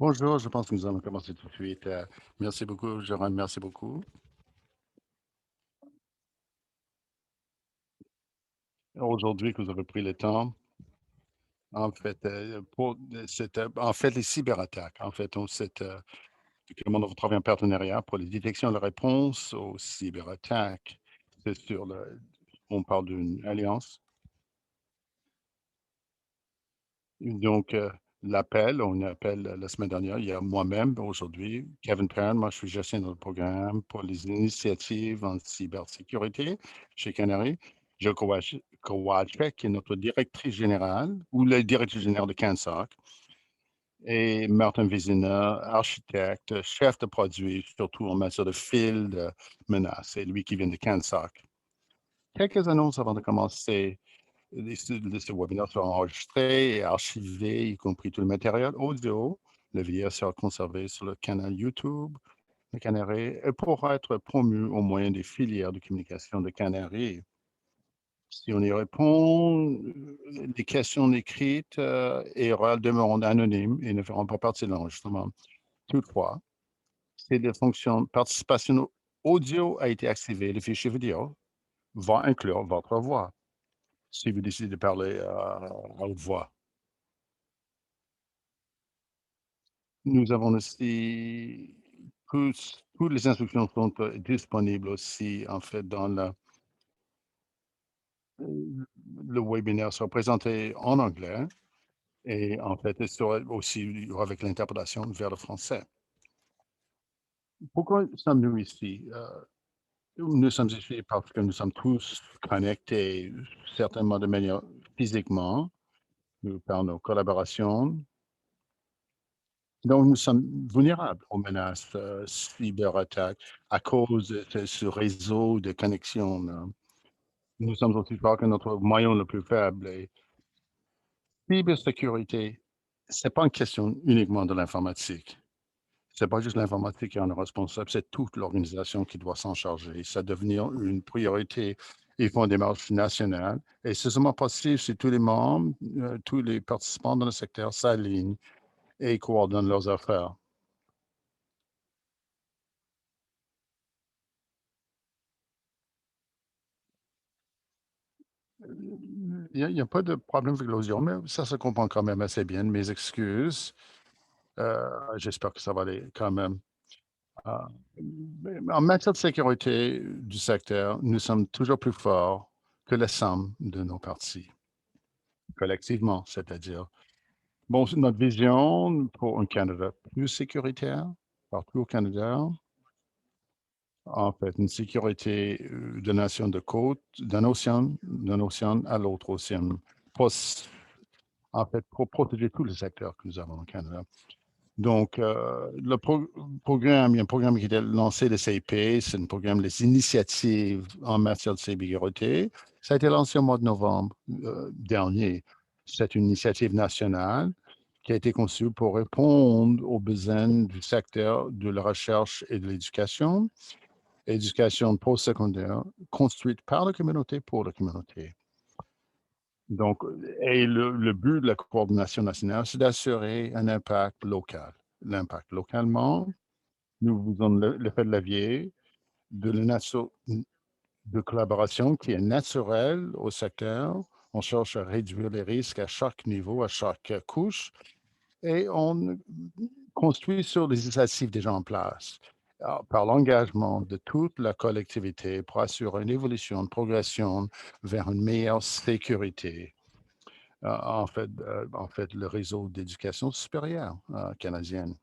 Bonjour, je pense que nous allons commencer tout de suite. Merci beaucoup, Jérôme, merci beaucoup. Aujourd'hui, que vous avez pris le temps, en fait, en fait, les cyberattaques, en fait, comment on travaille en partenariat pour les détections et la réponse aux cyberattaques. C'est on parle d'une alliance. Donc, on appelle la semaine dernière, il y a moi-même aujourd'hui, Kevin Perrin, moi je suis gestionnaire de programme pour les initiatives en cybersécurité chez Canary. Je Kowalczyk, qui est notre directrice générale, ou la directrice générale de CANSOC, et Martin Vézina, architecte, chef de produit, surtout en matière de fil de menaces. C'est lui qui vient de CANSOC. Quelques annonces avant de commencer. Ce webinaire sera enregistré et archivé, y compris tout le matériel audio. La vidéo sera conservée sur le canal YouTube de Canary et pourra être promu au moyen des filières de communication de Canary. Si on y répond, les questions écrites et orales demeureront anonymes et ne feront pas partie de l'enregistrement. Toutefois, si la fonction participation audio a été activée, le fichier vidéo va inclure votre voix si vous décidez de parler à haute voix. Nous avons aussi toutes les instructions sont disponibles aussi, en fait, dans le webinaire sera présenté en anglais et en fait, il sera aussi avec l'interprétation vers le français. Pourquoi sommes-nous ici? Nous sommes ici parce que nous sommes tous connectés, certainement de manière physiquement, par nos collaborations. Donc, nous sommes vulnérables aux menaces cyberattaques à cause de ce réseau de connexion, là. Nous sommes aussi forts que notre maillon le plus faible. Et cybersécurité, c'est pas une question uniquement de l'informatique. C'est pas juste l'informatique qui en est responsable, c'est toute l'organisation qui doit s'en charger. Ça doit devenir une priorité. Ils font des marches nationales et c'est seulement possible si tous les membres, tous les participants dans le secteur s'alignent et coordonnent leurs affaires. Il y a pas de problème d'éclosion, mais ça se comprend quand même assez bien. Mes excuses. J'espère que ça va aller quand même. Euh, mais en matière de sécurité du secteur, nous sommes toujours plus forts que la somme de nos parties, collectivement, c'est-à-dire. Bon, c'est notre vision pour un Canada plus sécuritaire, partout au Canada, en fait, une sécurité de nation de côte, d'un océan à l'autre océan, en fait, pour protéger tous les secteurs que nous avons au Canada. Donc, programme, il y a un programme qui était lancé, le CIP, c'est un programme des initiatives en matière de sécurité. Ça a été lancé au mois de novembre dernier. C'est une initiative nationale qui a été conçue pour répondre aux besoins du secteur de la recherche et de l'éducation, éducation postsecondaire, construite par la communauté pour la communauté. Donc, et le but de la coordination nationale, c'est d'assurer un impact local. L'impact localement, nous vous donnons l'effet de levier de de collaboration qui est naturel au secteur. On cherche à réduire les risques à chaque niveau, à chaque couche, et on construit sur les initiatives déjà en place. Alors, par l'engagement de toute la collectivité pour assurer une évolution, une progression vers une meilleure sécurité en fait, le réseau d'éducation supérieure canadienne.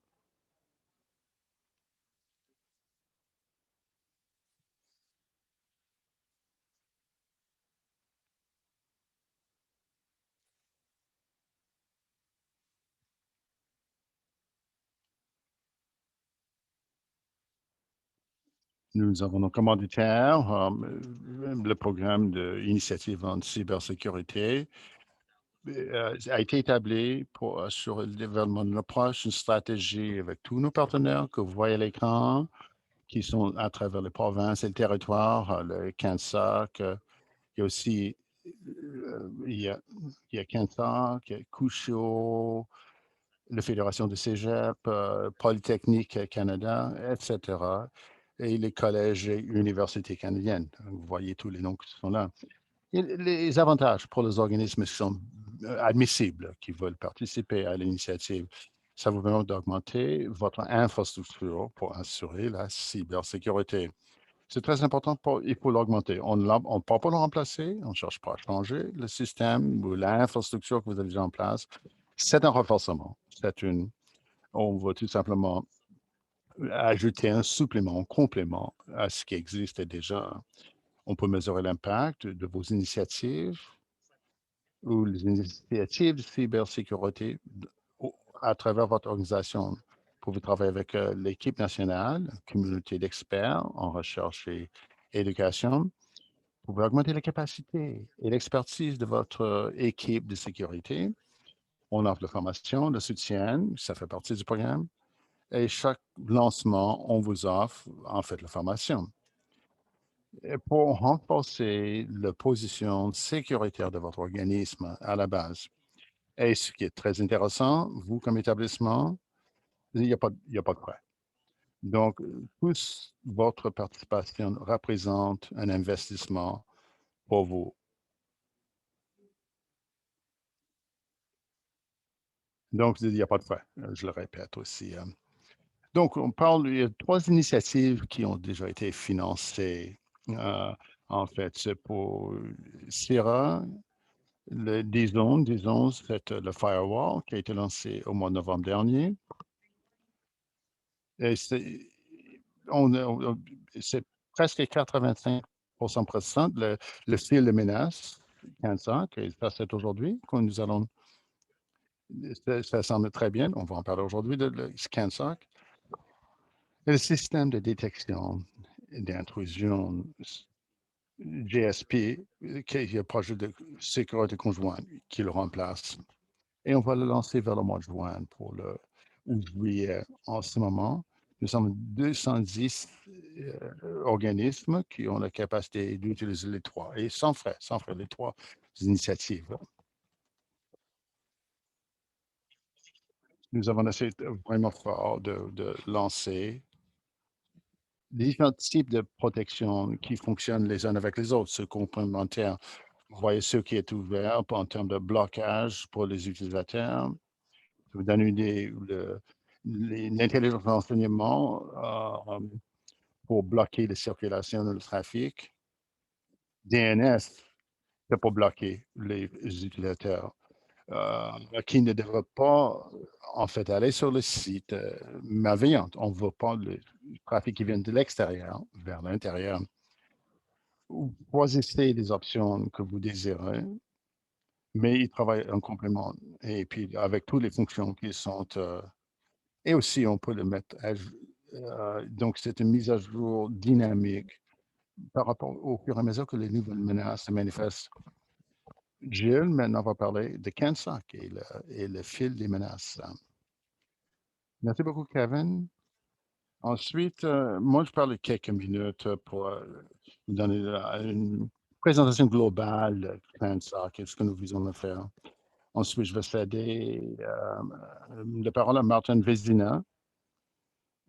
Nous avons nos commanditaires, le programme d'initiative en cybersécurité a été établi pour assurer le développement d'une approche, une stratégie avec tous nos partenaires que vous voyez à l'écran, qui sont à travers les provinces et le territoire, le CANSOC, il y a aussi il y a CANSOC, il y a Cusio, la Fédération de Cégep, Polytechnique Canada, etc., et les collèges et universités canadiennes. Vous voyez tous les noms qui sont là. Et les avantages pour les organismes qui sont admissibles, qui veulent participer à l'initiative, ça vous permet d'augmenter votre infrastructure pour assurer la cybersécurité. C'est très important, il faut l'augmenter. On ne peut pas le remplacer, on ne cherche pas à changer le système ou l'infrastructure que vous avez déjà en place. C'est un renforcement. On va tout simplement ajouter un supplément, un complément à ce qui existe déjà. On peut mesurer l'impact de vos initiatives ou les initiatives de cybersécurité à travers votre organisation. Vous pouvez travailler avec l'équipe nationale, une communauté d'experts en recherche et éducation. Vous pouvez augmenter la capacité et l'expertise de votre équipe de sécurité. On offre la formation, le soutien, ça fait partie du programme. Et chaque lancement, on vous offre en fait la formation. Et pour renforcer la position sécuritaire de votre organisme à la base. Et ce qui est très intéressant, vous comme établissement, il n'y a pas, il y a pas de frais. Donc, toute votre participation représente un investissement pour vous. Donc, il n'y a pas de frais. Je le répète aussi. Donc, il y a trois initiatives qui ont déjà été financées. Euh, en fait, c'est pour CIRA, disons, c'est le firewall qui a été lancé au mois de novembre dernier. Et c'est presque 85% le fil de menace 15 et ça c'est aujourd'hui que nous allons, ça semble très bien, on va en parler aujourd'hui de le 15. Le système de détection d'intrusion GSP, qui est un projet de sécurité conjointe qui le remplace. Et on va le lancer vers le mois de juin ou juillet. En ce moment, nous sommes 210 organismes qui ont la capacité d'utiliser les trois, et sans frais, les trois initiatives. Nous avons essayé vraiment fort de lancer différents types de protection qui fonctionnent les uns avec les autres, ceux complémentaires. Vous voyez ce qui est ouvert en termes de blocage pour les utilisateurs. Je vous donne une idée, l'intelligence d'enseignement pour bloquer la circulation de le trafic. DNS, c'est pour bloquer les utilisateurs qui ne devraient pas, en fait, aller sur le site malveillant. On ne veut pas le trafic qui vient de l'extérieur vers l'intérieur. Choisissez les options que vous désirez, mais ils travaillent en complément. Et puis, avec toutes les fonctions qui sont... et aussi, on peut le mettre à jour. Donc, c'est une mise à jour dynamique par rapport au fur et à mesure que les nouvelles menaces se manifestent. Gilles, maintenant, va parler de CANSOC et le fil des menaces. Merci beaucoup, Kevin. Ensuite, moi, je parle quelques minutes pour vous donner une présentation globale de CANSOC et ce que nous visons de faire. Ensuite, je vais céder la parole à Martin Vézina,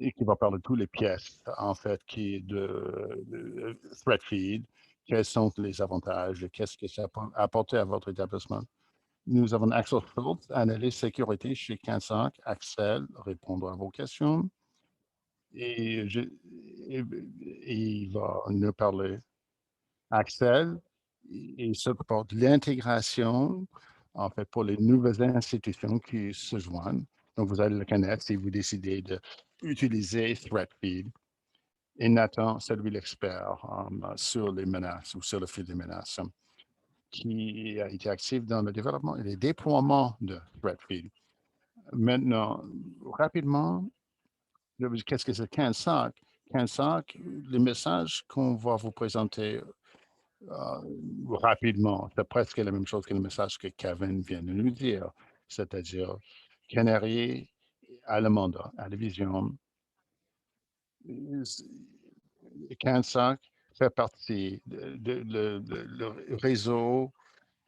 et qui va parler de toutes les pièces, en fait, de Threadfeed, quels sont les avantages, qu'est-ce que ça peut apporter à votre établissement. Nous avons Axel Schultz, analyse sécurité chez Cansac. Axel, répondre à vos questions. Et, et il va nous parler, Axel, il supporte l'intégration, en fait, pour les nouvelles institutions qui se joignent. Donc, vous allez le connaître si vous décidez d'utiliser Threadfeed. Et Nathan, c'est lui l'expert sur les menaces ou sur le fil des menaces, qui a été actif dans le développement et le déploiement de Threadfeed. Maintenant, rapidement, qu'est-ce que c'est CANSOC? CANSOC, les messages qu'on va vous présenter euh, rapidement, c'est presque la même chose que le message que Kevin vient de nous dire, c'est-à-dire Canary à le mandat, à la vision. CANSOC fait partie le réseau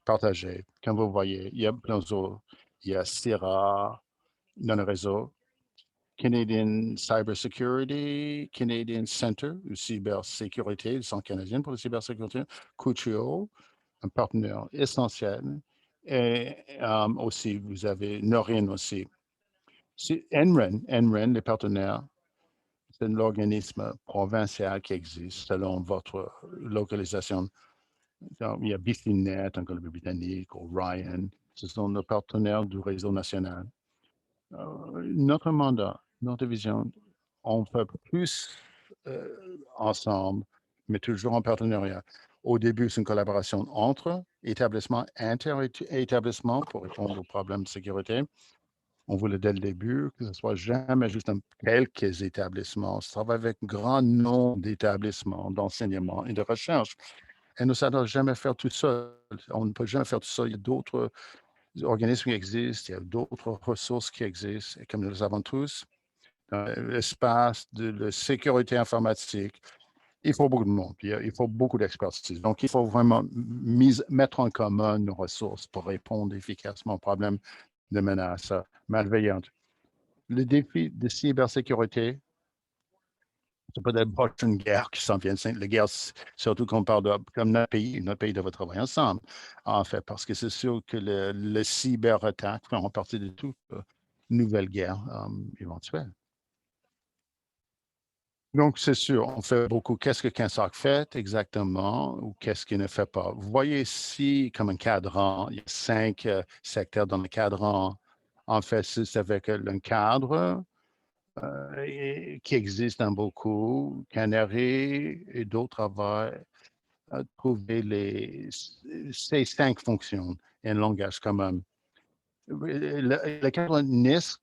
partagé. Comme vous voyez, il y a plein d'autres. Il y a CIRA, dans le réseau. Canadian Cybersecurity, Canadian Center de cybersécurité, le Centre canadien pour la cybersécurité, Cutrio, un partenaire essentiel. Et aussi, vous avez Norin aussi. C'est NREN, les partenaires, c'est l'organisme provincial qui existe selon votre localisation. Donc, il y a Bifinet en Colombie-Britannique, Orion, ce sont nos partenaires du réseau national. Notre mandat, notre vision, on fait plus ensemble, mais toujours en partenariat. Au début, c'est une collaboration entre établissements, inter-établissements pour répondre aux problèmes de sécurité. On voulait dès le début que ce soit jamais juste quelques établissements. On travaille avec un grand nombre d'établissements d'enseignement et de recherche. Et nous, ça ne doit jamais faire tout seul. On ne peut jamais faire tout seul. Il y a d'autres organismes qui existent, il y a d'autres ressources qui existent. Et comme nous le savons tous, dans l'espace de la sécurité informatique, il faut beaucoup de monde, il faut beaucoup d'expertise. Donc, il faut vraiment mettre en commun nos ressources pour répondre efficacement aux problèmes de menaces malveillantes. Le défi de cybersécurité, c'est peut-être une prochaine guerre qui s'en vient. La guerre, surtout qu'on parle de, comme notre pays doit travailler ensemble, en fait, parce que c'est sûr que le cyberattaque feront partie de toute nouvelle guerre éventuelle. Donc, c'est sûr, on fait beaucoup. Qu'est-ce que Kinsock fait exactement ou qu'est-ce qu'il ne fait pas? Vous voyez ici comme un cadran, il y a 5 secteurs dans le cadran. En fait, c'est avec un cadre qui existe dans beaucoup. Canary et d'autres travaillent à trouver ces 5 fonctions et un langage commun. Le cadre NISC,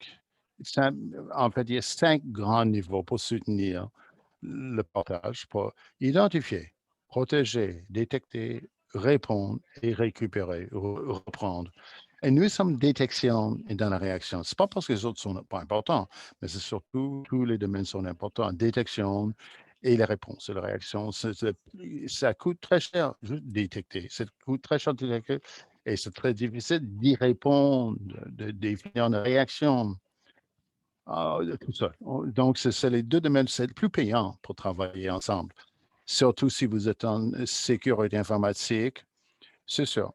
en fait, il y a 5 grands niveaux pour soutenir le partage pour identifier, protéger, détecter, répondre et récupérer, reprendre. Et nous sommes détection et dans la réaction. Ce n'est pas parce que les autres sont pas importants, mais c'est surtout tous les domaines sont importants. Détection et la réponse et la réaction. Ça coûte très cher juste détecter. Ça coûte très cher de détecter et c'est très difficile d'y répondre, de définir une réaction. Tout ça. Donc, c'est les deux domaines, c'est le plus payant pour travailler ensemble. Surtout si vous êtes en sécurité informatique, c'est sûr.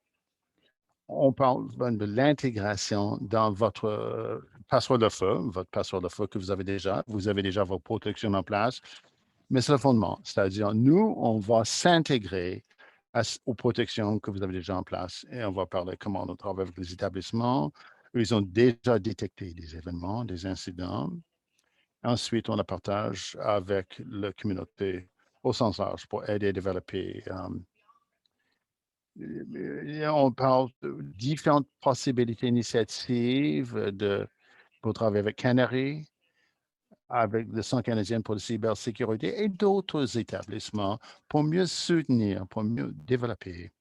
On parle de l'intégration dans password de feu, votre password de feu que vous avez déjà. Vous avez déjà vos protections en place, mais c'est le fondement. C'est-à-dire, nous, on va s'intégrer aux protections que vous avez déjà en place et on va parler comment on travaille avec les établissements. Ils ont déjà détecté des événements, des incidents. Ensuite, on le partage avec la communauté au sens large pour aider à développer. On parle de différentes possibilités initiatives pour travailler avec Canary, avec le Centre canadien pour la cybersécurité et d'autres établissements pour mieux soutenir, pour mieux développer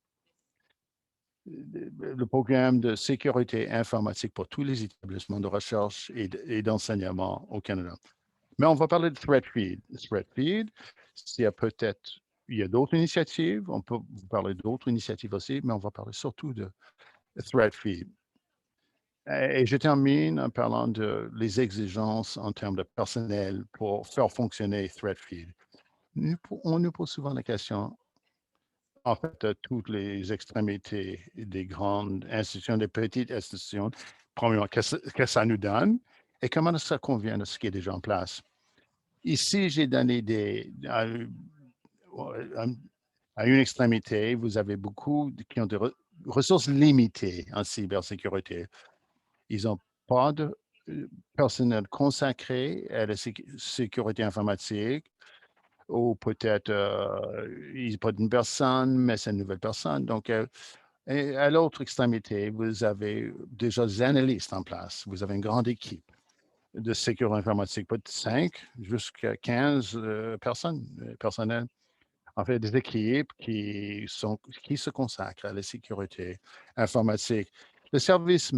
le programme de sécurité informatique pour tous les établissements de recherche et d'enseignement au Canada. Mais on va parler de ThreatFeed. ThreatFeed, il y a d'autres initiatives, on peut vous parler d'autres initiatives aussi, mais on va parler surtout de ThreatFeed. Et je termine en parlant de les exigences en termes de personnel pour faire fonctionner ThreatFeed. On nous pose souvent la question, en fait, toutes les extrémités des grandes institutions, des petites institutions, premièrement, qu'est-ce que ça nous donne et comment ça convient à ce qui est déjà en place. Ici, j'ai donné à une extrémité, vous avez beaucoup qui ont des ressources limitées en cybersécurité. Ils n'ont pas de personnel consacré à la sécurité informatique ou peut-être ils n'ont pas d'une personne, mais c'est une nouvelle personne. Donc, et à l'autre extrémité, vous avez déjà des analystes en place. Vous avez une grande équipe de sécurité informatique, pas de 5 jusqu'à 15 personnes personnelles. En fait, des équipes qui se consacrent à la sécurité informatique. Le service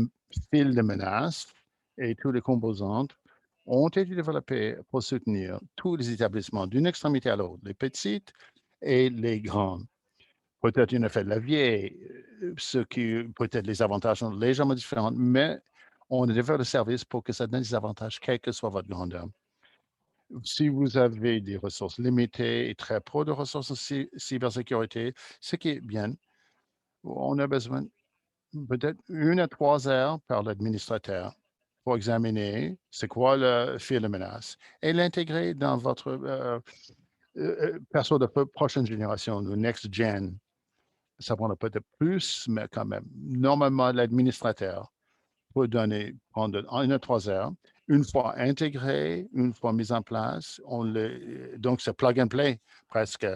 fil de menace et toutes les composantes ont été développés pour soutenir tous les établissements d'une extrémité à l'autre, les petites et les grandes. Peut-être une effet de levier, ce qui peut-être les avantages sont légèrement différents, mais On développe le service pour que ça donne des avantages, quelle que soit votre grandeur. Si vous avez des ressources limitées et très peu de ressources en cybersécurité, ce qui est bien, on a besoin peut-être 1 à 3 heures par l'administrateur pour examiner c'est quoi le fil de menace et l'intégrer dans votre perso de prochaine génération, le next gen. Ça prendra peut-être plus, mais quand même. Normalement, l'administrateur peut donner, prendre 1 à 3 heures. Une fois intégré, une fois mis en place, donc c'est plug and play presque.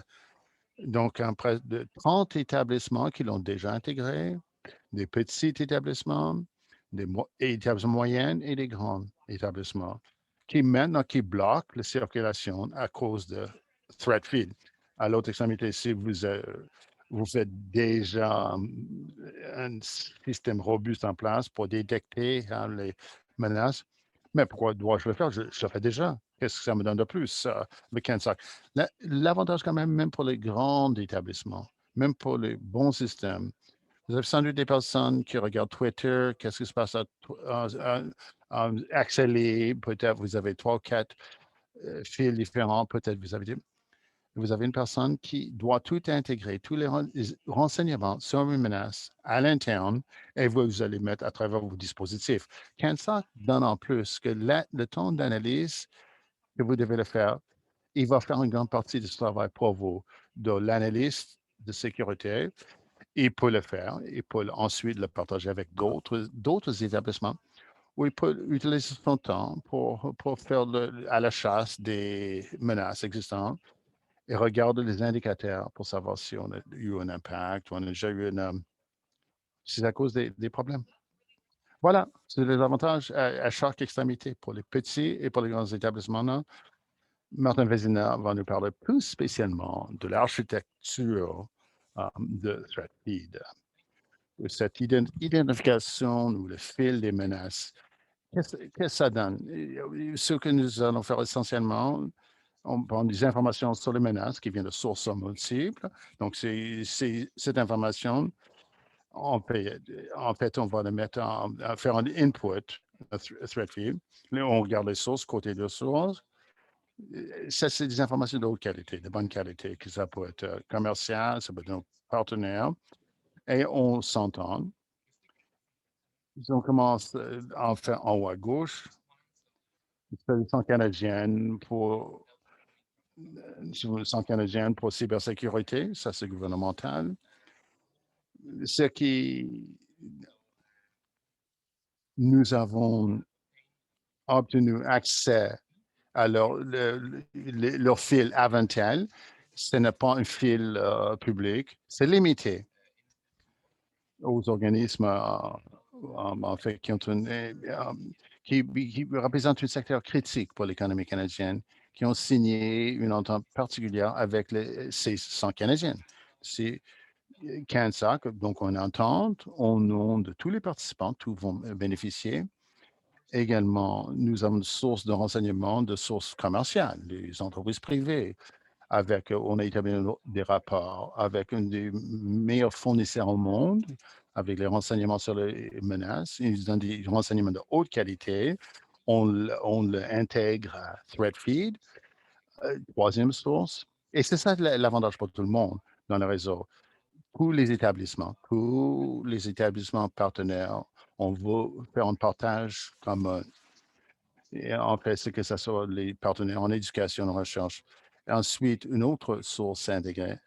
Donc, près de 30 établissements qui l'ont déjà intégré, des petits établissements, des établissements moyens et des grands établissements qui maintenant qui bloquent la circulation à cause de threat feed. À l'autre extrémité, si vous faites déjà un système robuste en place pour détecter les menaces, mais pourquoi dois-je le faire? Je le fais déjà. Qu'est-ce que ça me donne de plus, le CANSOC? L'avantage quand même, même pour les grands établissements, même pour les bons systèmes, vous avez sans doute des personnes qui regardent Twitter, qu'est-ce qui se passe accéléré, peut-être vous avez 3 ou 4 fils différents, peut-être vous avez une personne qui doit tout intégrer, tous les renseignements sur une menace à l'interne, et vous allez mettre à travers vos dispositifs. Quand ça donne en plus que le temps d'analyse que vous devez le faire, il va faire une grande partie du travail pour vous, de l'analyste de sécurité. Il peut le faire. Il peut ensuite le partager avec d'autres établissements où il peut utiliser son temps pour faire à la chasse des menaces existantes et regarder les indicateurs pour savoir si on a eu un impact ou on a déjà eu si c'est à cause des problèmes. Voilà, c'est les avantages à chaque extrémité pour les petits et pour les grands établissements. Non? Martin Vézina va nous parler plus spécialement de l'architecture de ThreatFeed. Cette identification ou le fil des menaces. Qu'est-ce que ça donne? Ce que nous allons faire essentiellement, on prend des informations sur les menaces qui viennent de sources multiples. Donc, cette information, en fait, on va le mettre à faire un input, un threat field. Là, on regarde les sources, côté de sources. Ça, c'est des informations de haute qualité, de bonne qualité, que ça peut être commercial, ça peut être un partenaire. Et on s'entend. Si on commence en fait en haut à gauche, solution canadienne solution canadienne pour cybersécurité, ça c'est gouvernemental. Ce qui nous avons obtenu accès à leur fil Avantel, ce n'est pas un fil public, c'est limité aux organismes en fait, qui représentent un secteur critique pour l'économie canadienne, qui ont signé une entente particulière avec ces 100 Canadiennes. C'est CANSAC, donc on entente au nom de tous les participants, tous vont bénéficier. Également, nous avons une source de renseignement de sources commerciales, les entreprises privées, on a établi des rapports avec un des meilleurs fournisseurs au monde, avec les renseignements sur les menaces. Ils donnent des renseignements de haute qualité. On l'intègre à ThreatFeed, troisième source. Et c'est ça l'avantage pour tout le monde dans le réseau. Tous les établissements partenaires, on veut faire un partage commun. Et en fait, c'est que ce soit les partenaires en éducation, en recherche. Et ensuite, une autre source intégrée,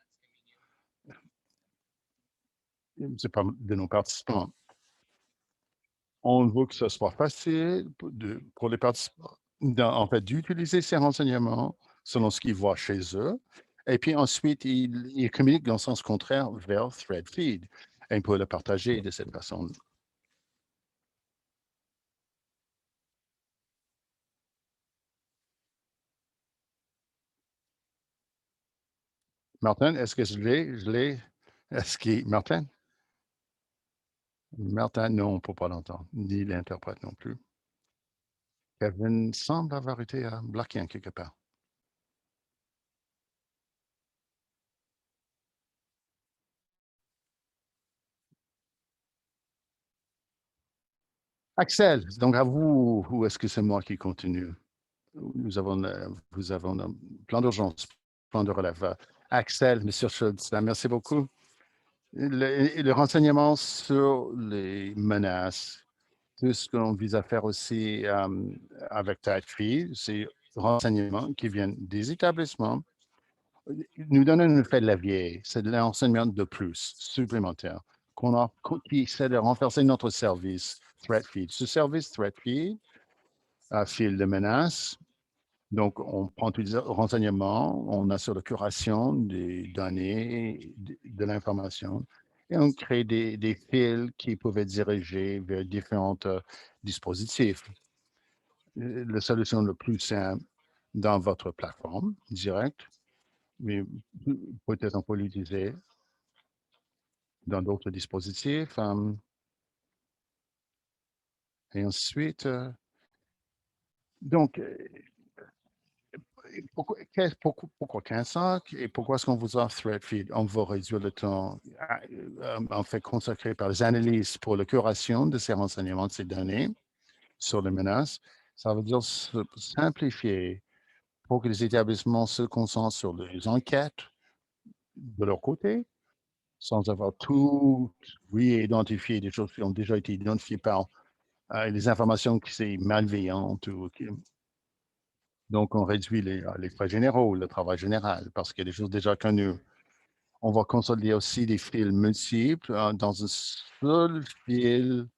c'est pas de nos participants. On veut que ce soit facile pour les participants, en fait, d'utiliser ces renseignements selon ce qu'ils voient chez eux. Et puis ensuite, ils communiquent dans le sens contraire vers ThreadFeed. Et ils peuvent le partager de cette façon. Martin, est-ce que est-ce que, Martin? Martin, non, on ne peut pas l'entendre, ni l'interprète non plus. Kevin semble avoir été bloqué en quelque part. Axel, donc à vous, ou est-ce que c'est moi qui continue? Vous avez un plan d'urgence, plan de relève. Axel, Monsieur Schultz, merci beaucoup. Le renseignement sur les menaces, tout ce qu'on vise à faire aussi avec TACFI, c'est renseignements qui viennent des établissements, nous donnent un effet de levier. C'est de l'enseignement de plus, supplémentaire, qui essaie de renforcer notre service ThreatFeed. Ce service ThreatFeed, fil de menaces, donc on prend tous les renseignements, on assure la curation des données, de l'information, et on crée des fils qui peuvent être dirigés vers différents dispositifs. La solution la plus simple dans votre plateforme directe, mais peut-être on peut l'utiliser dans d'autres dispositifs. Et ensuite, donc, pourquoi 15 et pourquoi est-ce qu'on vous offre ThreatFeed? On va réduire le temps, en fait, consacré par les analyses pour la curation de ces renseignements, de ces données sur les menaces. Ça veut dire simplifier pour que les établissements se concentrent sur les enquêtes de leur côté, sans avoir tout réidentifié, des choses qui ont déjà été identifiées par les informations qui sont malveillantes. Donc, on réduit les frais généraux, le travail général, parce qu'il y a des choses déjà connues. On va consolider aussi des fils multiples dans un seul fil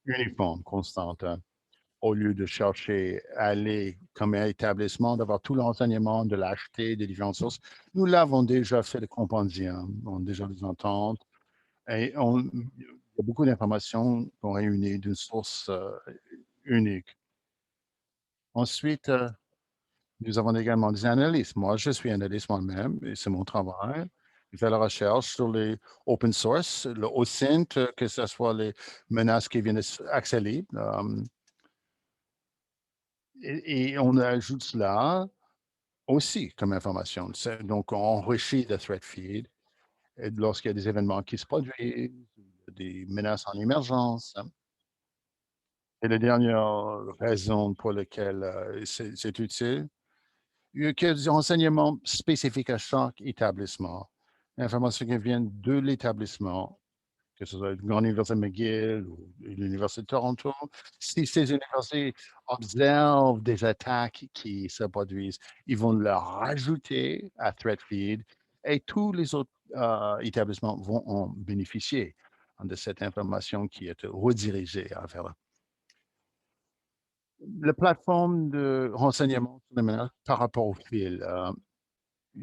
uniforme, constante, au lieu de chercher à aller comme un établissement, d'avoir tout l'enseignement, de l'acheter des différentes sources. Nous l'avons déjà fait le compendium, on a déjà des ententes, et il y a beaucoup d'informations qu'on réunit d'une source unique. Ensuite, nous avons également des analystes. Moi, je suis analyste moi-même et c'est mon travail. Je fais la recherche sur les open source, le OSINT, que ce soit les menaces qui viennent d'Axeli. Et on ajoute cela aussi comme information. Donc, on enrichit le threat feed lorsqu'il y a des événements qui se produisent, des menaces en émergence, hein. Et la dernière raison pour laquelle c'est utile, il y a des renseignements spécifiques à chaque établissement. Informations qui viennent de l'établissement, que ce soit l'Université McGill ou l'Université de Toronto. Si ces universités observent des attaques qui se produisent, ils vont leur rajouter à ThreatFeed et tous les autres établissements vont en bénéficier de cette information qui est redirigée vers la plateforme de renseignement sur les menaces par rapport au fil.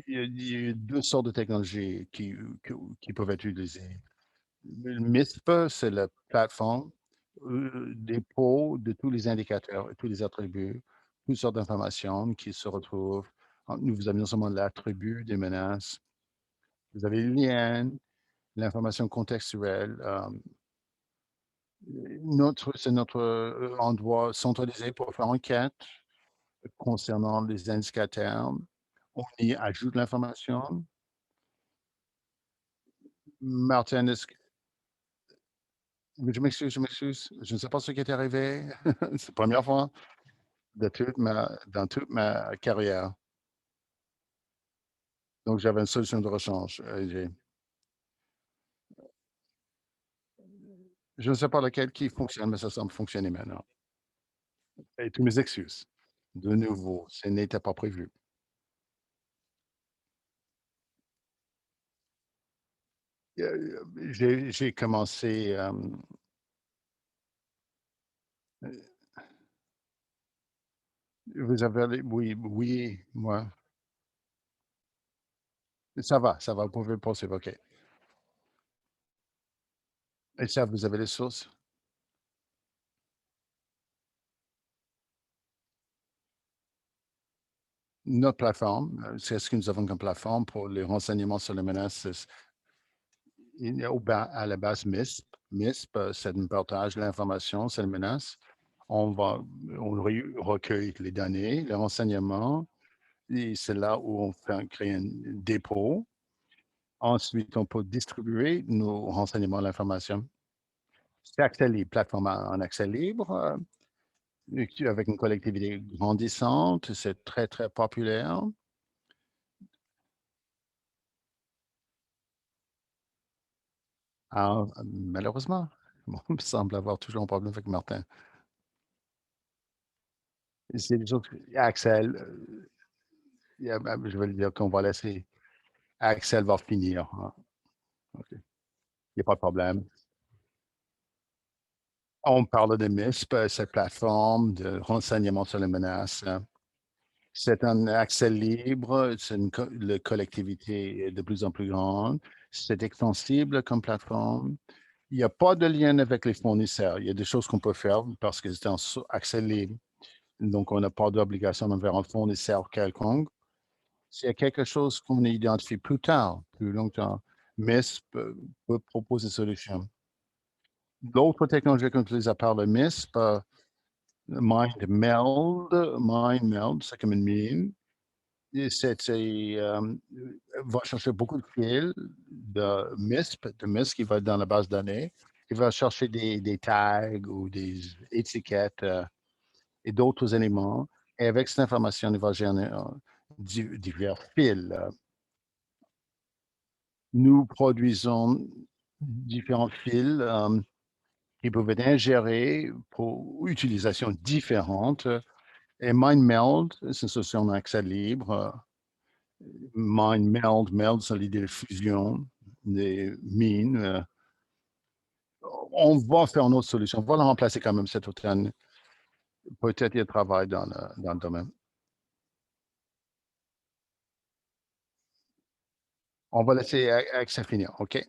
Il y a deux sortes de technologies qui peuvent être utilisées. Le MISP, c'est la plateforme dépôt de tous les indicateurs et tous les attributs, toutes sortes d'informations qui se retrouvent. Vous avez non seulement l'attribut des menaces, vous avez le lien, l'information contextuelle. C'est notre endroit centralisé pour faire enquête concernant les indicateurs. On y ajoute l'information. Martin, je m'excuse, je m'excuse. Je ne sais pas ce qui est arrivé. C'est la première fois dans toute ma carrière. Donc, j'avais une solution de rechange. Je ne sais pas lequel qui fonctionne, mais ça semble fonctionner maintenant. Et toutes mes excuses. De nouveau, ce n'était pas prévu. J'ai commencé. Vous avez, oui, oui, moi. Ça va, vous pouvez poursuivre, OK. Et ça, vous avez les sources? Notre plateforme, c'est ce que nous avons comme plateforme pour les renseignements sur les menaces. Il y a à la base MISP. MISP, c'est un partage de l'information, c'est une menace. On va, recueille les données, les renseignements, et c'est là où on fait créer un dépôt. Ensuite, on peut distribuer nos renseignements, l'information C'est accès libre, plateforme en accès libre, avec une collectivité grandissante, c'est très, très populaire. Ah, malheureusement, bon, il me semble avoir toujours un problème avec Martin. C'est des autres, Axel, je vais le dire qu'on va laisser. Axel va finir, hein. OK. Il n'y a pas de problème. On parle de MISP, cette plateforme de renseignement sur les menaces, hein. C'est un accès libre, la collectivité est de plus en plus grande, c'est extensible comme plateforme. Il n'y a pas de lien avec les fournisseurs. Il y a des choses qu'on peut faire parce que c'est un accès libre. Donc, on n'a pas d'obligation envers un fournisseur quelconque. S'il y a quelque chose qu'on identifie plus tard, plus longtemps, MISP peut proposer des solutions. D'autres technologies qu'on utilise à part le MISP, MindMeld, c'est comme une mine. Et va chercher beaucoup de fils de MISP qui va dans la base de données. Il va chercher des tags ou des étiquettes et d'autres éléments. Et avec cette information, il va générer divers fils. Nous produisons différents fils qui peuvent être ingérés pour utilisation différente. Et MindMeld, c'est une solution en accès libre. Meld, c'est l'idée de fusion des mines. On va faire une autre solution. On va la remplacer quand même cet automne. Peut-être il y a travail dans le domaine. On va laisser Axel finir. OK?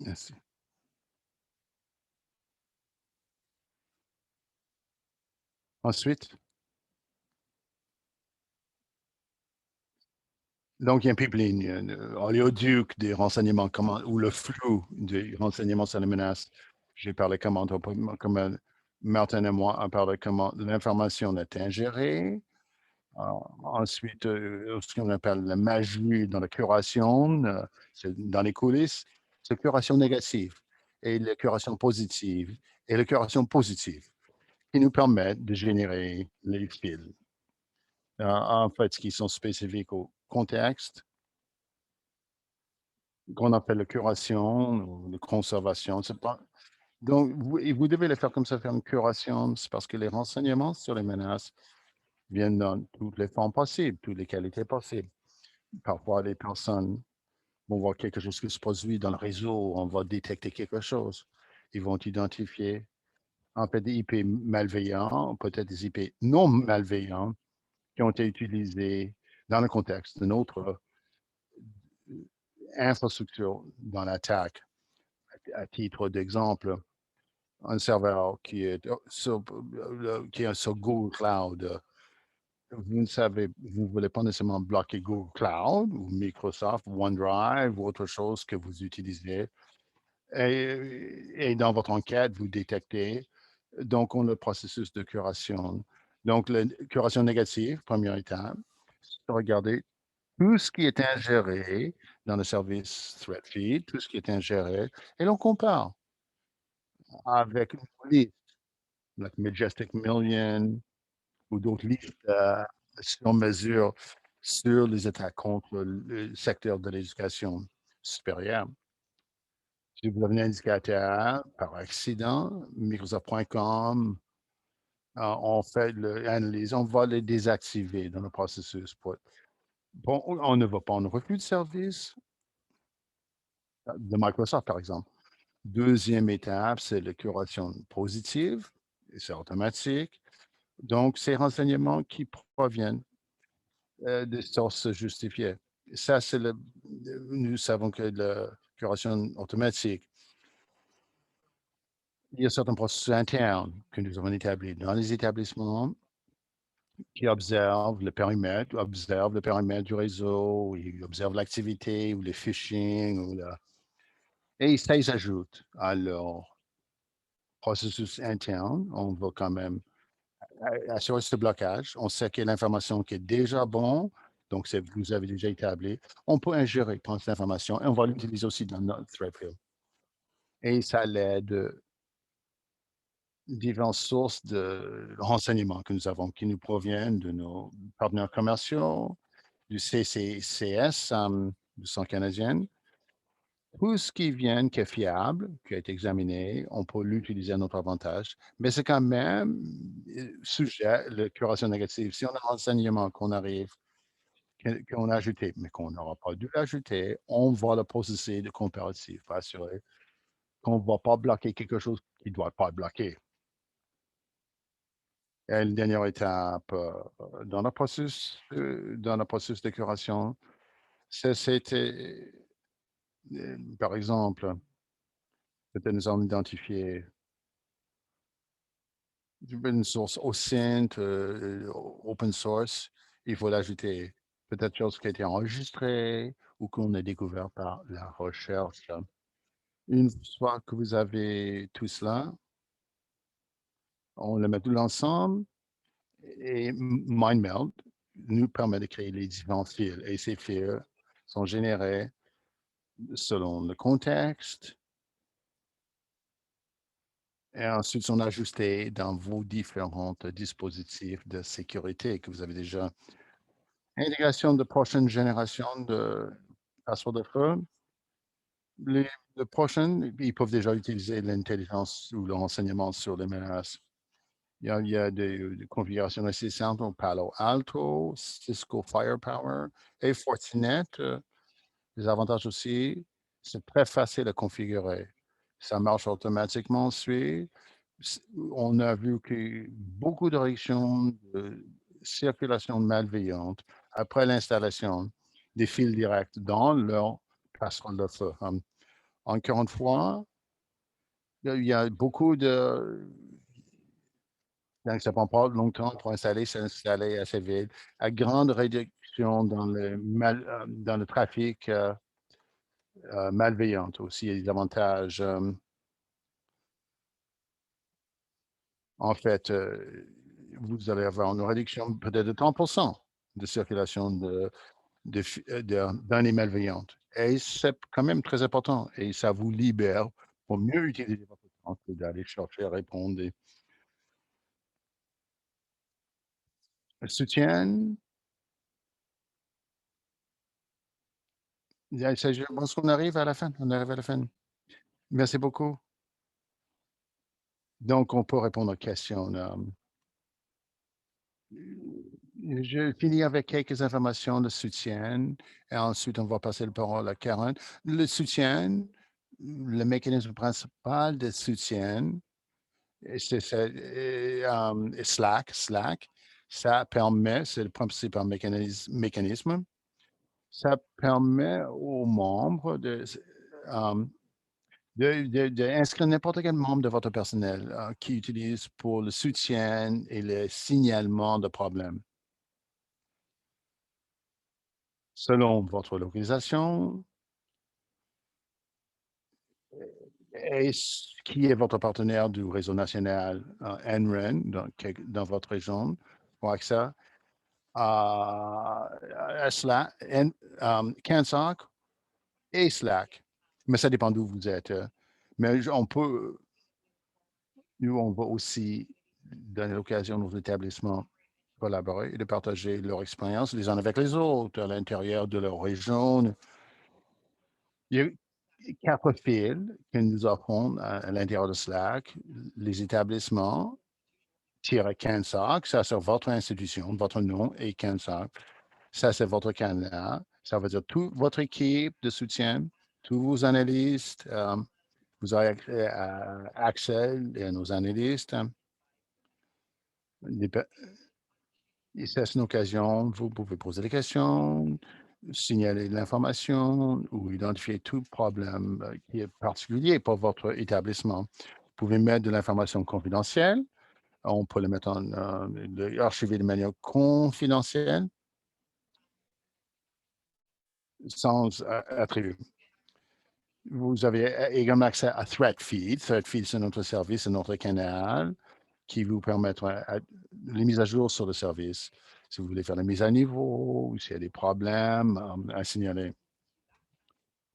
Merci. Ensuite, donc, il y a un pipeline, oléoduc des renseignements, ou le flou des renseignements sur les menaces. J'ai parlé comment Martin et moi, on parlé comment l'information est ingérée. Ensuite, ce qu'on appelle la magie dans la curation, c'est dans les coulisses, c'est curation négative et la curation positive et la curation positive qui nous permettent de générer les fils. En fait, qui sont spécifiques au contexte, qu'on appelle la curation ou la conservation. Donc, vous devez le faire comme ça, faire une curation, c'est parce que les renseignements sur les menaces viennent dans toutes les formes possibles, toutes les qualités possibles. Parfois, les personnes vont voir quelque chose qui se produit dans le réseau, on va détecter quelque chose. Ils vont identifier en fait des IP malveillants, peut-être des IP non malveillants qui ont été utilisés dans le contexte d'une autre infrastructure dans l'attaque. À titre d'exemple, un serveur qui est sur Google Cloud. Vous ne savez, vous ne voulez pas nécessairement bloquer Google Cloud ou Microsoft OneDrive ou autre chose que vous utilisez. Et dans votre enquête, vous détectez, donc, on a le processus de curation. Donc, la curation négative, première étape, c'est de regarder tout ce qui est ingéré dans le service threat feed, tout ce qui est ingéré, et l'on compare avec une liste, like Majestic Million ou d'autres listes sur mesure sur les attaques contre le secteur de l'éducation supérieure. Si vous avez un indicateur par accident, Microsoft.com, on fait l'analyse, on va les désactiver dans le processus. Bon, on ne va pas en refus de service de Microsoft, par exemple. Deuxième étape, c'est la curation positive, et c'est automatique. Donc, ces renseignements qui proviennent de sources justifiées. Ça, nous savons que la curation automatique, il y a certains processus internes que nous avons établis dans les établissements qui observent le périmètre du réseau, ils observent l'activité ou le phishing, et ça, ils ajoutent à leur processus interne. On va quand même assurer ce blocage. On sait que l'information qui est déjà bonne, donc vous avez déjà établi, on peut ingérer, prendre cette information et on va l'utiliser aussi dans notre threat field. Et ça l'aide. différentes sources de renseignements que nous avons, qui nous proviennent de nos partenaires commerciaux, du CCCS, du Centre canadien. Tout ce qui vient, qui est fiable, qui a été examiné, on peut l'utiliser à notre avantage, mais c'est quand même sujet à la curation négative. Si on a un renseignement qu'on arrive, qu'on a ajouté, mais qu'on n'aura pas dû l'ajouter, on va le processer de comparatif pour assurer qu'on ne va pas bloquer quelque chose qui ne doit pas bloquer. Et une dernière étape dans le processus de curation, c'était, par exemple, peut-être nous avons identifié une source OSINT, open source, il faut l'ajouter. Peut-être chose qui a été enregistrée ou qu'on a découvert par la recherche. Une fois que vous avez tout cela, on le met tout ensemble et MindMeld nous permet de créer les différents fils. Et ces fils sont générés selon le contexte et ensuite sont ajustés dans vos différents dispositifs de sécurité que vous avez déjà. Intégration de prochaine génération de passeurs de feu. Les prochaines, ils peuvent déjà utiliser l'intelligence ou le renseignement sur les menaces. Il y a des configurations assez simples au Palo Alto, Cisco Firepower et Fortinet. Les avantages aussi, c'est très facile à configurer. Ça marche automatiquement ensuite. On a vu que beaucoup de réactions de circulation malveillante après l'installation des fils directs dans leur passerelle de feu. Encore une fois, il y a beaucoup de donc, ça prend pas longtemps pour installer, c'est installé assez vite, à grande réduction dans le trafic malveillant aussi. Il y a des avantages. En fait, vous allez avoir une réduction peut-être de 30% de circulation de données malveillantes. Et c'est quand même très important. Et ça vous libère pour mieux utiliser votre temps que d'aller chercher à répondre. Soutien, je pense qu'on arrive à la fin. On arrive à la fin. Merci beaucoup. Donc, on peut répondre aux questions. Je finis avec quelques informations de soutien et ensuite on va passer la parole à Karen. Le soutien, le mécanisme principal de soutien, c'est Slack. Slack, ça permet, c'est le principal mécanisme, ça permet aux membres d'inscrire n'importe quel membre de votre personnel qui utilise pour le soutien et le signalement de problèmes. Selon votre localisation et qui est votre partenaire du réseau national NREN dans votre région pour accès à Slack, CANSOC et Slack. Mais ça dépend d'où vous êtes. Mais nous, on va aussi donner l'occasion aux établissements collaborer et de partager leur expérience les uns avec les autres à l'intérieur de leur région. Il y a 4 fils que nous offrons à l'intérieur de Slack. Les établissements -CANSOC, ça c'est votre institution, votre nom et CANSOC. Ça c'est votre canal. Ça veut dire toute votre équipe de soutien, tous vos analystes. Vous aurez accès à nos analystes. Et c'est une occasion, vous pouvez poser des questions, signaler l'information ou identifier tout problème qui est particulier pour votre établissement. Vous pouvez mettre de l'information confidentielle. On peut le mettre archiver de manière confidentielle sans attribut. Vous avez également accès à ThreatFeed. ThreatFeed, c'est notre service, c'est notre canal qui vous permettra les mises à jour sur le service. Si vous voulez faire la mise à niveau, ou s'il y a des problèmes à signaler.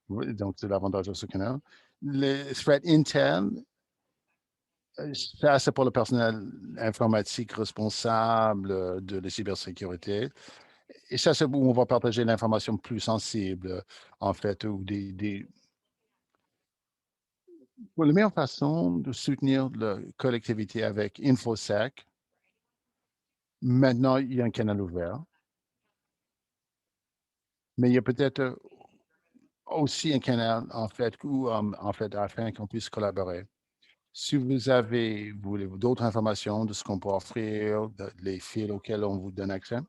Oui, donc, c'est l'avantage de ce canal. Le Threat Intel, Ça, c'est pour le personnel informatique responsable de la cybersécurité. Et ça, c'est où on va partager l'information plus sensible, en fait, ou pour la meilleure façon de soutenir la collectivité avec InfoSec. Maintenant, il y a un canal ouvert, mais il y a peut-être aussi un canal, en fait, où, en fait, afin qu'on puisse collaborer. Si vous avez d'autres informations de ce qu'on peut offrir, les fils auxquels on vous donne accès,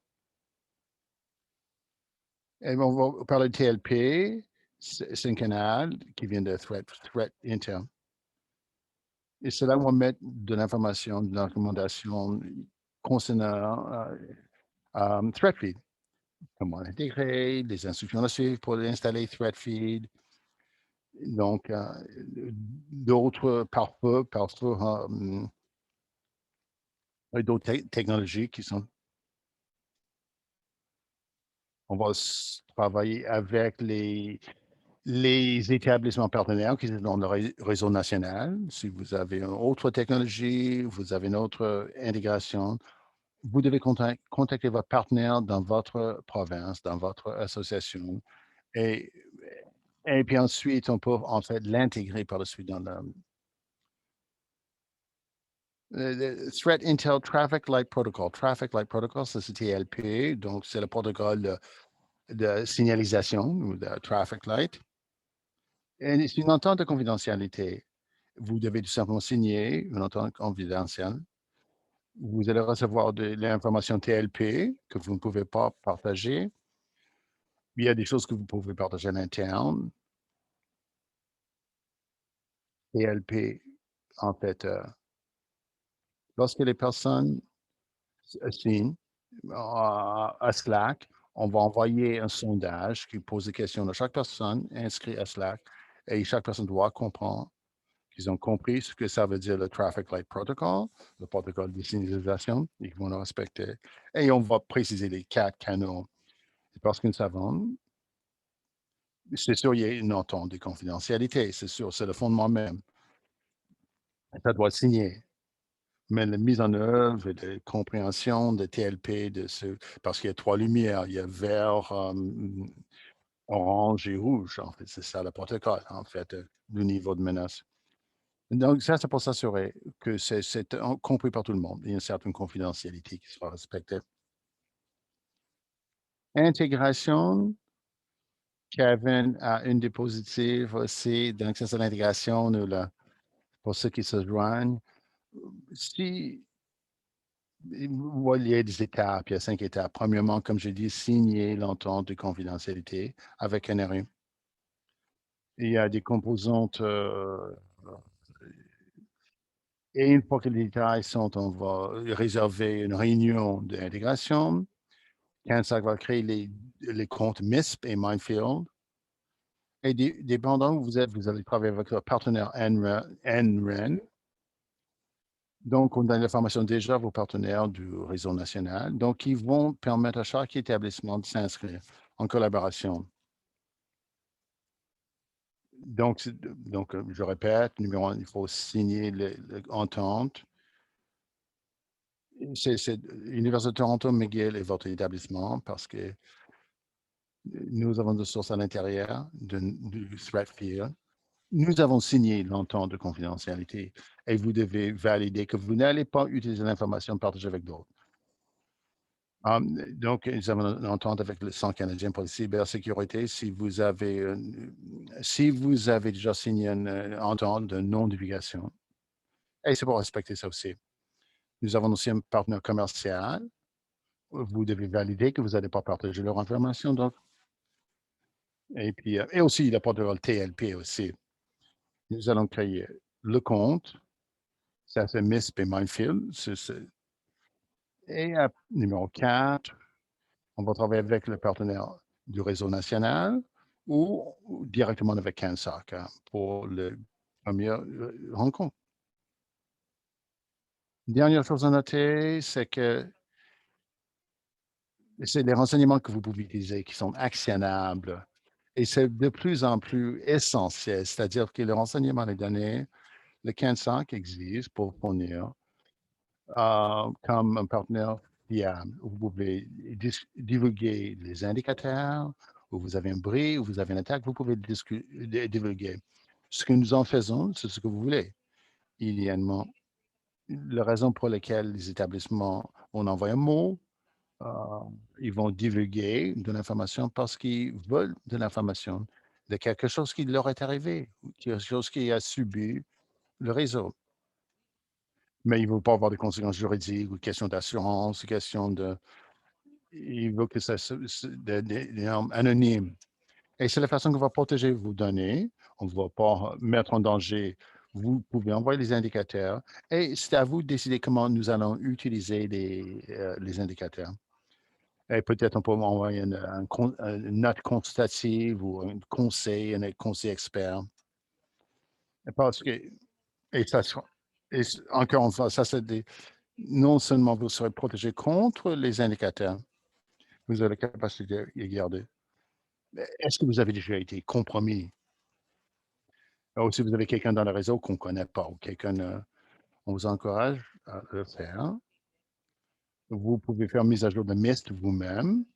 et on va parler de TLP, c'est un canal qui vient de Threat Intel. Et cela va mettre de l'information, de la recommandation concernant ThreatFeed. Comment l'intégrer, les instructions à suivre pour installer ThreatFeed. Donc, d'autres, parfois d'autres technologies qui sont. On va travailler avec les établissements partenaires qui sont dans le réseau national. Si vous avez une autre technologie, vous avez une autre intégration, vous devez contacter votre partenaire dans votre province, dans votre association. Et, et puis ensuite, on peut en fait l'intégrer par la suite dans le Threat Intel Traffic Light Protocol. Traffic Light Protocol, ça c'est TLP, donc c'est le protocole de signalisation ou de Traffic Light. Et c'est une entente de confidentialité. Vous devez tout simplement signer une entente confidentielle. Vous allez recevoir de l'information TLP que vous ne pouvez pas partager. Il y a des choses que vous pouvez partager à l'interne. TLP, en fait, lorsque les personnes signent à Slack, on va envoyer un sondage qui pose des questions à chaque personne inscrite à Slack et chaque personne doit comprendre qu'ils ont compris ce que ça veut dire le Traffic Light Protocol, le protocole de signalisation, et qu'ils vont le respecter. Et on va préciser les 4 canaux. Parce que nous savons, c'est sûr, il y a une entente de confidentialité, c'est sûr, c'est le fondement même. Ça doit être signé. Mais la mise en œuvre et la compréhension de TLP, parce qu'il y a 3 lumières, il y a vert, orange et rouge, en fait, c'est ça le protocole, en fait, le niveau de menace. Donc, ça, c'est pour s'assurer que c'est compris par tout le monde. Il y a une certaine confidentialité qui sera respectée. Intégration, Kevin a une des positives aussi. Donc, ça, c'est l'intégration pour ceux qui se joignent. Si il y a des étapes, il y a 5 étapes. Premièrement, comme je dis, signer l'entente de confidentialité avec NRU. Il y a des composantes et une fois que les détails sont, on va réserver une réunion d'intégration. Quand ça va créer les comptes MISP et Minefield. Et dépendant où vous êtes, vous allez travailler avec le partenaire NREN. Donc, on donne l'information déjà à vos partenaires du réseau national. Donc, ils vont permettre à chaque établissement de s'inscrire en collaboration. Donc, je répète, numéro 1, il faut signer l'entente. C'est l'Université de Toronto, McGill est votre établissement parce que nous avons des sources à l'intérieur du threat field. Nous avons signé l'entente de confidentialité et vous devez valider que vous n'allez pas utiliser l'information partagée avec d'autres. Donc, nous avons une entente avec le Centre canadien pour la cybersécurité. Si vous avez déjà signé une entente de non-divulgation, et c'est pour respecter ça aussi. Nous avons aussi un partenaire commercial. Vous devez valider que vous n'allez pas partager leur information. Donc, et puis, et aussi le protocole TLP aussi. Nous allons créer le compte. Ça, c'est MISP et Minefield. Et numéro 4, on va travailler avec le partenaire du réseau national ou directement avec CANSOC pour la première rencontre. Dernière chose à noter, c'est que c'est les renseignements que vous pouvez utiliser qui sont actionnables. Et c'est de plus en plus essentiel, c'est-à-dire que le renseignement des données Le CAN-SOC existe pour fournir comme un partenaire fiable. Vous pouvez divulguer les indicateurs, où vous avez un bris, où vous avez une attaque, vous pouvez divulguer. Ce que nous en faisons, c'est ce que vous voulez. Idéalement, la raison pour laquelle les établissements, on envoie un mot, euh, ils vont divulguer de l'information parce qu'ils veulent de l'information de quelque chose qui leur est arrivé, quelque chose qui a subi le réseau. Mais il ne veut pas avoir de conséquences juridiques ou questions d'assurance, questions de. Il veut que ça soit des normes anonymes. Et c'est la façon qu'on va protéger vos données. On ne va pas mettre en danger. Vous pouvez envoyer les indicateurs et c'est à vous de décider comment nous allons utiliser les indicateurs. Et peut-être on peut envoyer une note constative ou un conseil expert. Parce que, et ça sera, encore une fois, ça c'est non seulement vous serez protégé contre les indicateurs, vous avez la capacité de les garder. Est-ce que vous avez déjà été compromis? Ou si vous avez quelqu'un dans le réseau qu'on ne connaît pas ou quelqu'un, on vous encourage à le faire. Vous pouvez faire mise à jour de MIST vous-même,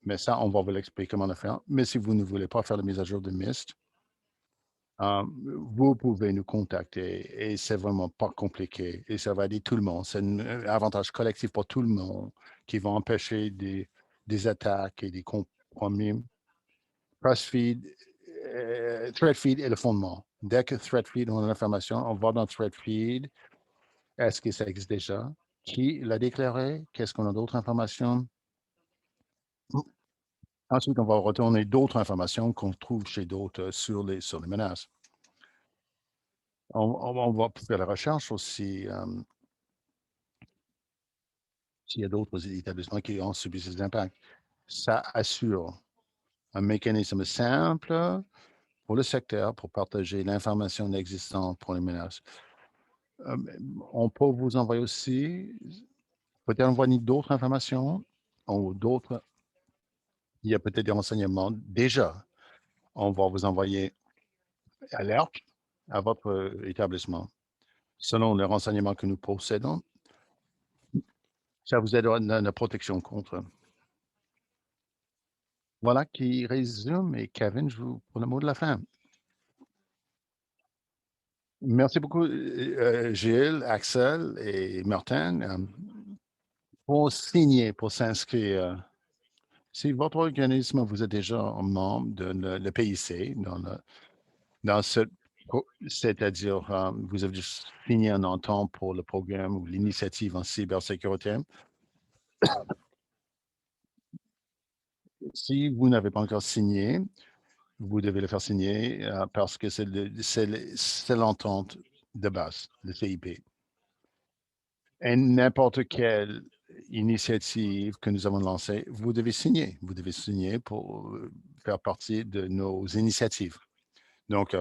mais ça, on va vous l'expliquer comment le faire. Mais si vous ne voulez pas faire la mise à jour de MIST, vous pouvez nous contacter et c'est vraiment pas compliqué et ça va aider tout le monde. C'est un avantage collectif pour tout le monde qui va empêcher des attaques et des compromis. Crossfeed, Threadfeed est le fondement. Dès que Threadfeed, on a l'information, on va dans Threadfeed. Est-ce que ça existe déjà? Qui l'a déclaré? Qu'est-ce qu'on a d'autres informations? Ensuite, on va retourner d'autres informations qu'on trouve chez d'autres sur les menaces. On va faire la recherche aussi s'il y a d'autres établissements qui ont subi ces impacts. Ça assure un mécanisme simple pour le secteur pour partager l'information existante pour les menaces. Euh, on peut vous envoyer aussi, peut-être envoyer d'autres informations ou d'autres, il y a peut-être des renseignements déjà. On va vous envoyer alerte à votre établissement. Selon les renseignements que nous possédons, ça vous aidera dans la protection contre. Voilà qui résume. Et Kevin, je vous pour le mot de la fin. Merci beaucoup, Gilles, Axel et Martin, pour signer, pour s'inscrire. Si votre organisme, vous êtes déjà un membre de le PIC, dans ce, c'est-à-dire, vous avez juste signé un entente pour le programme ou l'initiative en cybersécurité. Si vous n'avez pas encore signé, vous devez le faire signer parce que c'est l'entente de base, le CIP. Et n'importe quelle initiative que nous avons lancée, vous devez signer. Vous devez signer pour faire partie de nos initiatives. Donc,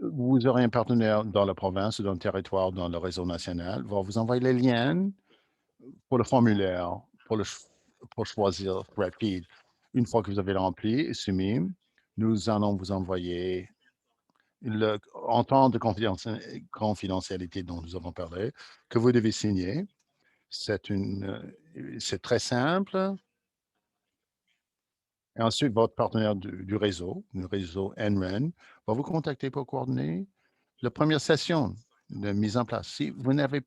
vous aurez un partenaire dans la province ou dans le territoire, dans le réseau national, va vous envoyer les liens pour le formulaire, pour choisir Threadfeed. Une fois que vous avez rempli et soumis, nous allons vous envoyer l'entente de confidentialité dont nous avons parlé, que vous devez signer. C'est très simple. Et ensuite, votre partenaire du réseau, le réseau NREN, va vous contacter pour coordonner la première session de mise en place. Si vous n'avez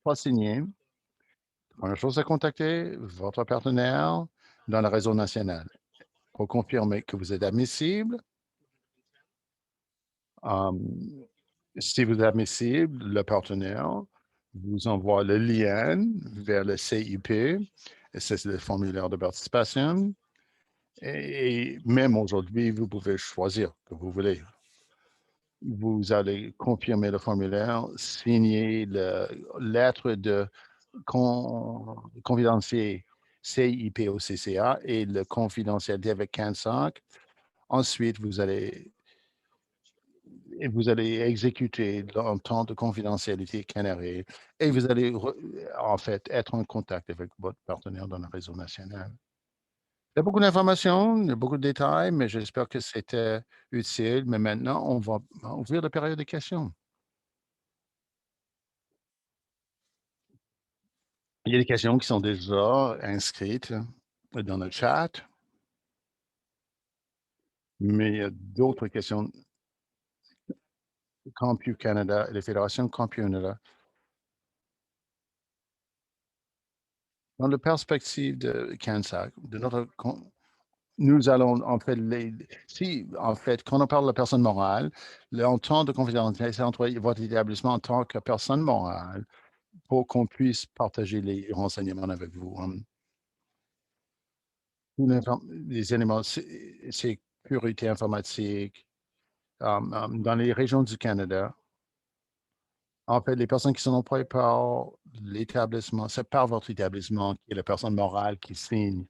pas signé, la première chose à contacter votre partenaire dans le réseau national pour confirmer que vous êtes admissible. Si vous êtes admissible, le partenaire vous envoie le lien vers le CIP. Et c'est le formulaire de participation. Et même aujourd'hui, vous pouvez choisir que vous voulez. Vous allez confirmer le formulaire, signer la lettre de confidentialité CIP au CCA et le confidentialité avec CANSOC. Ensuite, vous allez exécuter l'entente de confidentialité canarée et vous allez en fait être en contact avec votre partenaire dans le réseau national. Il y a beaucoup d'informations, il y a beaucoup de détails, mais j'espère que c'était utile. Mais maintenant, on va ouvrir la période de questions. Il y a des questions qui sont déjà inscrites dans le chat, mais il y a d'autres questions. Campu Canada et les fédérations Campu Canada. Dans la perspective de CANSAC, nous allons, en fait, en fait, quand on parle de la personne morale, le temps de confidentialité entre votre établissement en tant que personne morale pour qu'on puisse partager les renseignements avec vous. Les éléments, sécurité informatique, dans les régions du Canada, en fait, les personnes qui sont employées par l'établissement, c'est par votre établissement qui est la personne morale qui signe.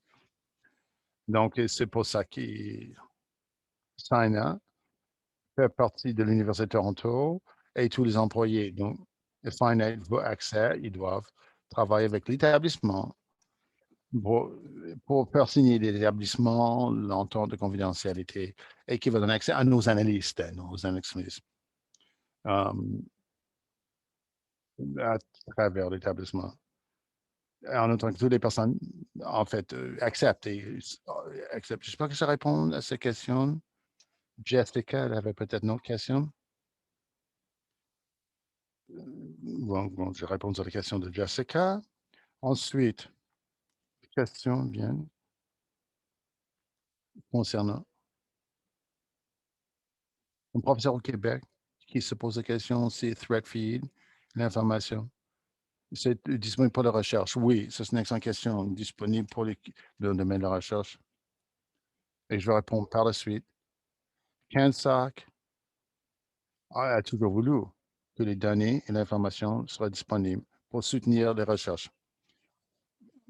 Donc, c'est pour ça que Sina fait partie de l'Université de Toronto et tous les employés. Donc, Finite veut accès, ils doivent travailler avec l'établissement pour, pour faire signer l'établissement l'entente de confidentialité et qui va donner accès à nos analystes, à travers l'établissement. En autant que toutes les personnes, en fait, acceptent. Acceptent. J'espère que ça répond à ces questions. Jessica, elle avait peut-être une autre question. Bon, je réponds à la question de Jessica. Ensuite, question vient concernant un professeur au Québec qui se pose la question, c'est Threadfeed, l'information. C'est disponible pour la recherche. Oui, ça, c'est une excellente question. Disponible pour le domaine de la recherche. Et je vais répondre par la suite. CANSAC a toujours voulu que les données et l'information soient disponibles pour soutenir les recherches.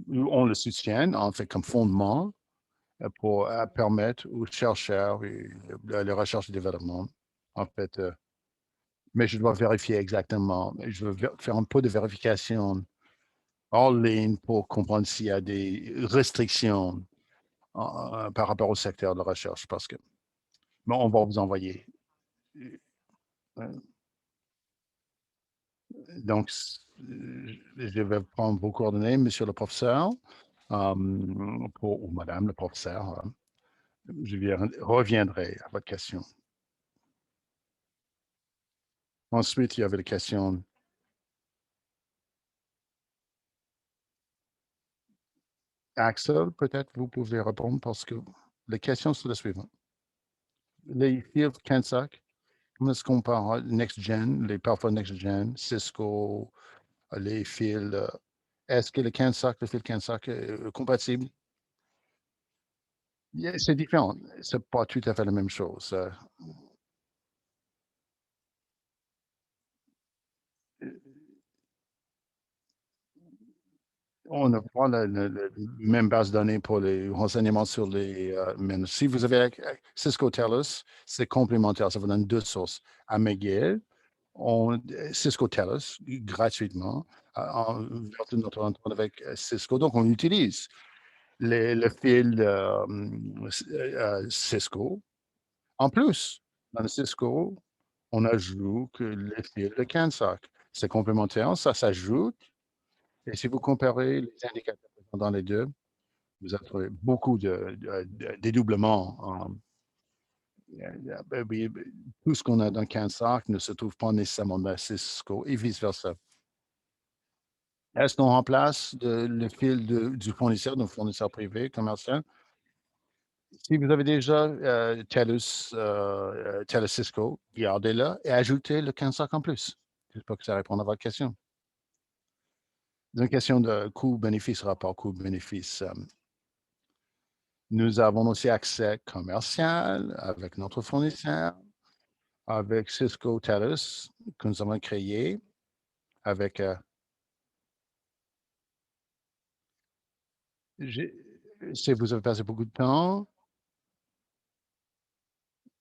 On le soutient, en fait, comme fondement pour permettre aux chercheurs et les recherches et développement, en fait, mais je dois vérifier exactement. Je veux faire un peu de vérification en ligne pour comprendre s'il y a des restrictions par rapport au secteur de recherche, parce que bon, on va vous envoyer. Euh, Donc, je vais prendre vos coordonnées, monsieur le professeur, ou madame le professeur. Je reviendrai à votre question. Ensuite, il y avait la question. Axel, peut-être vous pouvez répondre parce que les questions sont les suivantes. Les fils CANSAC, comment est-ce qu'on parle Next-Gen, les parfois Next-Gen, Cisco, les fils, est-ce que le CANSAC, le fil CANSAC est compatible? C'est différent. C'est pas tout à fait la même chose. On n'a pas la même base de données pour les renseignements sur les. Mais si vous avez Cisco TELUS, c'est complémentaire. Ça vous donne deux sources. À McGill, Cisco TELUS gratuitement en vertu de notre entente avec Cisco. Donc, on utilise le fil Cisco. En plus, dans le Cisco, on ajoute que le fil de CANSAC. C'est complémentaire, ça s'ajoute. Et si vous comparez les indicateurs dans les deux, vous avez beaucoup de dédoublements. Oui, tout ce qu'on a dans CANSAC ne se trouve pas nécessairement dans Cisco et vice-versa. Est-ce qu'on remplace le fil du fournisseur, d'un fournisseur privé commercial? Si vous avez déjà TELUS Cisco, gardez-le et ajoutez le CANSAC en plus. J'espère que ça répond à votre question. Une question de coût-bénéfice, rapport coût-bénéfice. Nous avons aussi accès commercial avec notre fournisseur, avec Cisco TELUS que nous avons créé avec. Si vous avez passé beaucoup de temps,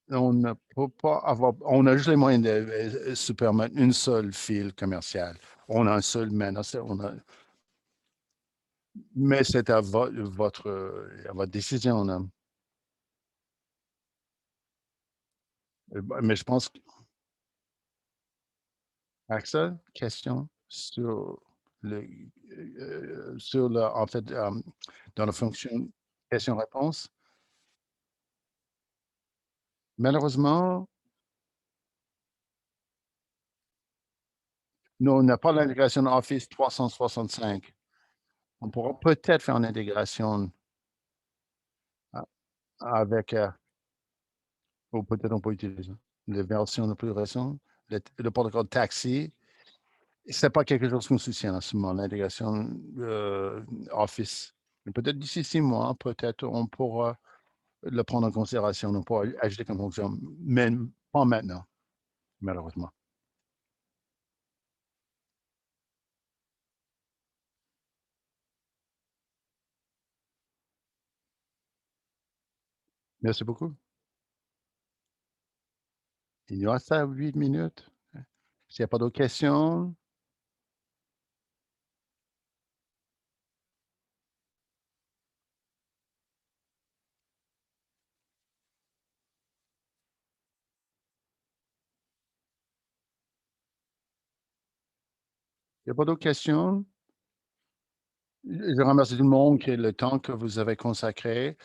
on ne peut pas avoir. On a juste les moyens de se permettre une seule file commerciale. On a un seul maintenant. Mais c'est à à votre décision, là. Mais je pense Axel, question le, sur le, en fait, dans la fonction question-réponse. Malheureusement, nous, on n'a pas l'intégration Office 365. On pourra peut-être faire une intégration a- avec, ou peut-être on peut utiliser les versions les plus récentes, le protocole Taxi. C'est pas quelque chose qu'on soutient en ce moment, l'intégration Office. Mais peut-être d'ici 6 mois, peut-être on pourra le prendre en considération, on pourra ajouter comme fonction, mais pas maintenant, malheureusement. Merci beaucoup. Il nous reste à 8 minutes. S'il n'y a pas d'autres questions, il n'y a pas d'autres questions. Je remercie tout le monde pour le temps que vous avez consacré.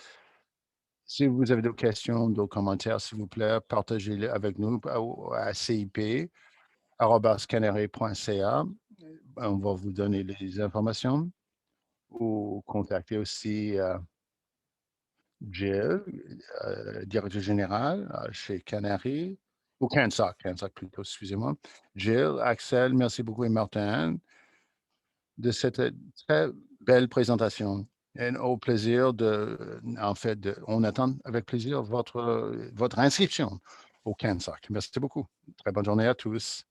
Si vous avez d'autres questions, d'autres commentaires, s'il vous plaît, partagez-les avec nous à cip@canary.ca. On va vous donner les informations ou contacter aussi Jill, directeur général chez Canary, ou Cansac plutôt, excusez-moi. Jill, Axel, merci beaucoup et Martin de cette très belle présentation. Et au plaisir en fait, on attend avec plaisir votre inscription au CANSOC. Merci beaucoup. Très bonne journée à tous.